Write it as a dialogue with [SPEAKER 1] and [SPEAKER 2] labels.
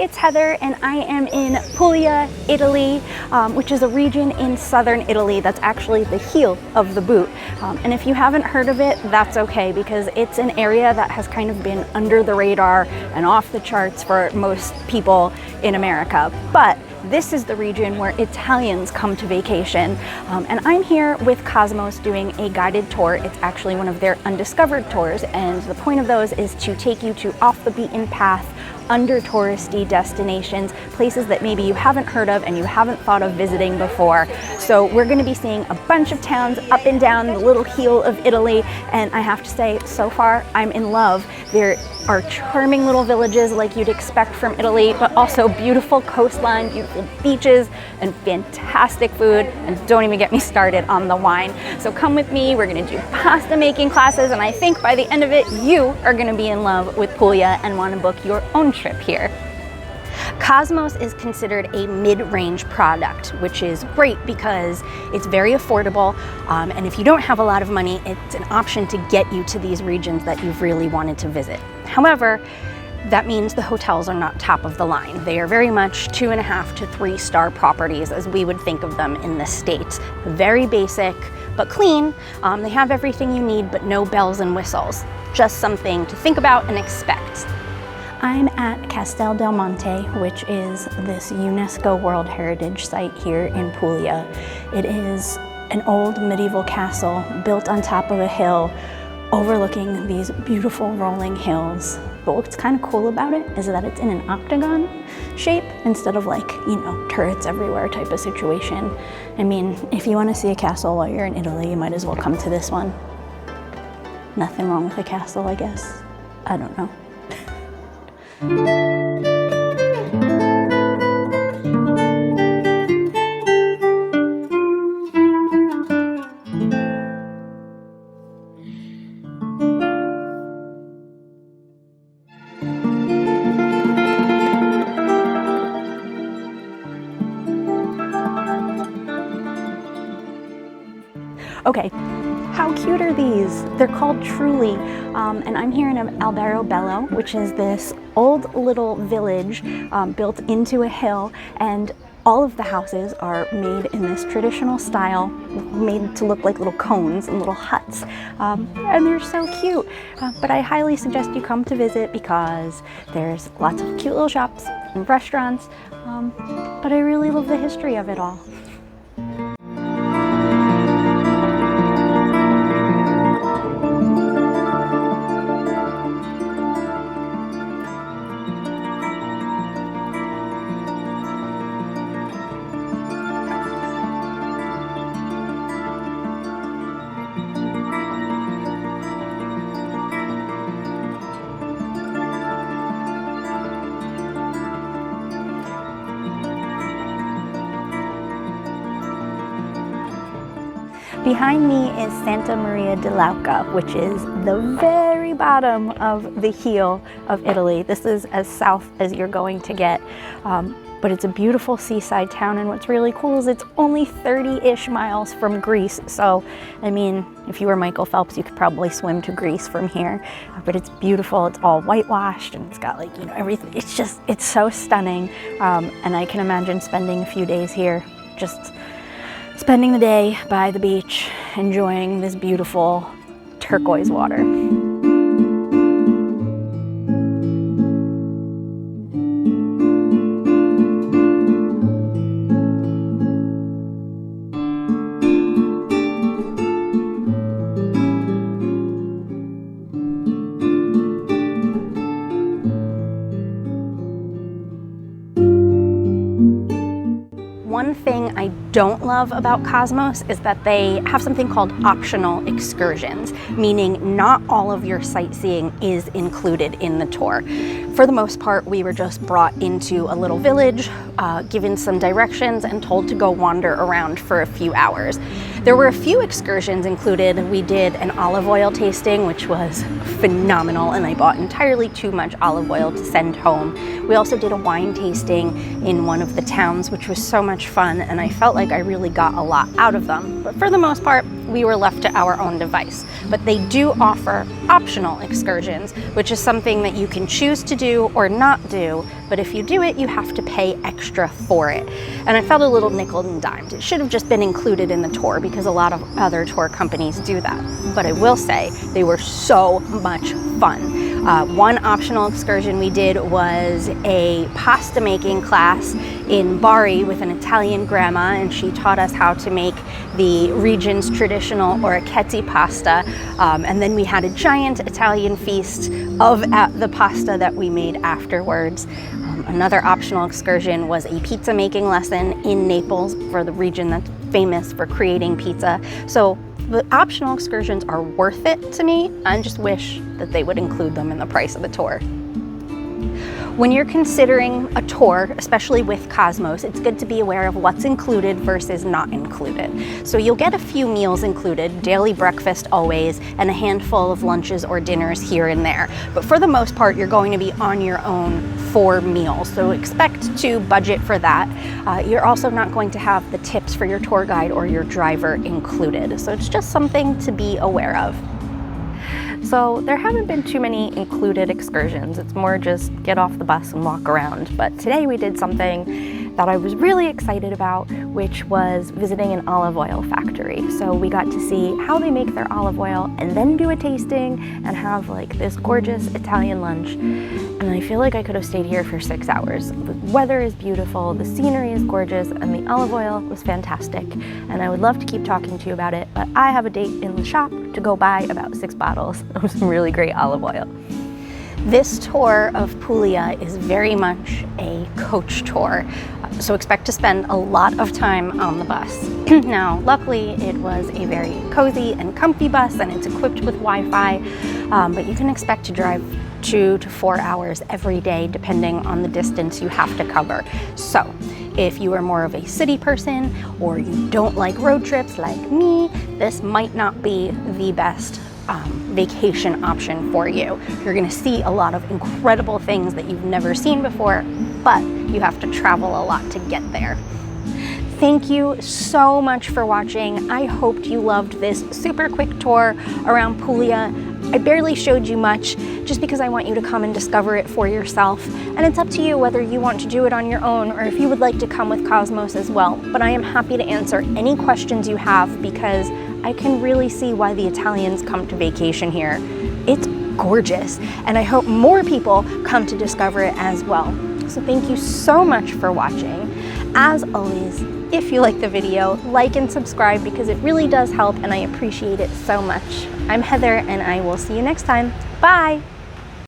[SPEAKER 1] it's Heather and I am in Puglia, Italy, which is a region in southern Italy that's actually the heel of the boot. And if you haven't heard of it, that's okay, because it's an area that has kind of been under the radar and off the charts for most people in America. But this is the region where Italians come to vacation. And I'm here with Cosmos doing a guided tour. It's actually one of their Undiscovered Tours, and the point of those is to take you to off the beaten path, under touristy destinations, places that maybe you haven't heard of and you haven't thought of visiting before. So we're gonna be seeing a bunch of towns up and down the little heel of Italy, and I have to say, so far, I'm in love. There are charming little villages like you'd expect from Italy, but also beautiful coastline, beautiful beaches, and fantastic food, and don't even get me started on the wine. So come with me, we're gonna do pasta making classes, and I think by the end of it, you are gonna be in love with Puglia and wanna book your own trip here. Cosmos is considered a mid-range product, which is great because it's very affordable, and if you don't have a lot of money, it's an option to get you to these regions that you've really wanted to visit. However, that means the hotels are not top of the line. They are very much 2.5 to 3 star properties as we would think of them in the States. Very basic, but clean. They have everything you need, but no bells and whistles. Just something to think about and expect. I'm at Castel del Monte, which is this UNESCO World Heritage Site here in Puglia. It is an old medieval castle built on top of a hill overlooking these beautiful rolling hills. But what's kind of cool about it is that it's in an octagon shape instead of, like, you know, turrets everywhere type of situation. I mean, if you want to see a castle while you're in Italy, you might as well come to this one. Nothing wrong with a castle, I guess. I don't know. Okay, how cute are these? They're called Truly, and I'm here in Albero Bello, which is this old little village built into a hill, and all of the houses are made in this traditional style, made to look like little cones and little huts, and they're so cute. But I highly suggest you come to visit because there's lots of cute little shops and restaurants, but I really love the history of it all. Behind me is Santa Maria di Lauca, which is the very bottom of the heel of Italy. This is as south as you're going to get, but it's a beautiful seaside town, and what's really cool is it's only 30-ish miles from Greece. So, I mean, if you were Michael Phelps, you could probably swim to Greece from here, but it's beautiful. It's all whitewashed, and it's got, like, you know, everything. It's so stunning, and I can imagine spending a few days here, just spending the day by the beach, enjoying this beautiful turquoise water. One thing I don't love about Cosmos is that they have something called optional excursions, meaning not all of your sightseeing is included in the tour. For the most part, we were just brought into a little village, given some directions, and told to go wander around for a few hours. There were a few excursions included. We did an olive oil tasting, which was phenomenal, and I bought entirely too much olive oil to send home. We also did a wine tasting in one of the towns, which was so much fun, and I felt like I really got a lot out of them. But for the most part, we were left to our own device. But they do offer optional excursions, which is something that you can choose to do or not do, but if you do it, you have to pay extra for it. And I felt a little nickel and dimed. It should have just been included in the tour because a lot of other tour companies do that. But I will say they were so much fun. One optional excursion we did was a pasta making class in Bari with an Italian grandma, and she taught us how to make the region's traditional orecchiette pasta. And then we had a giant Italian feast of the pasta that we made afterwards. Another optional excursion was a pizza making lesson in Naples, for the region that's famous for creating pizza. So the optional excursions are worth it to me. I just wish that they would include them in the price of the tour. When you're considering a tour, especially with Cosmos, it's good to be aware of what's included versus not included. So you'll get a few meals included, daily breakfast always, and a handful of lunches or dinners here and there. But for the most part, you're going to be on your own for meals. So expect to budget for that. You're also not going to have the tips for your tour guide or your driver included. So it's just something to be aware of. So there haven't been too many included excursions. It's more just get off the bus and walk around. But today we did something that I was really excited about, which was visiting an olive oil factory. So we got to see how they make their olive oil and then do a tasting and have like this gorgeous Italian lunch. And I feel like I could have stayed here for 6 hours. The weather is beautiful, the scenery is gorgeous, and the olive oil was fantastic. And I would love to keep talking to you about it, but I have a date in the shop to go buy about 6 bottles of some really great olive oil. This tour of Puglia is very much a coach tour, so expect to spend a lot of time on the bus. Now, luckily, it was a very cozy and comfy bus, and it's equipped with Wi-Fi, but you can expect to drive 2 to 4 hours every day, depending on the distance you have to cover. So, if you are more of a city person or you don't like road trips like me, this might not be the best vacation option for you. You're gonna see a lot of incredible things that you've never seen before, but you have to travel a lot to get there. Thank you so much for watching. I hoped you loved this super quick tour around Puglia. I barely showed you much just because I want you to come and discover it for yourself. And it's up to you whether you want to do it on your own or if you would like to come with Cosmos as well. But I am happy to answer any questions you have because I can really see why the Italians come to vacation here. It's gorgeous, and I hope more people come to discover it as well. So thank you so much for watching. As always, if you like the video, like and subscribe because it really does help and I appreciate it so much. I'm Heather and I will see you next time. Bye!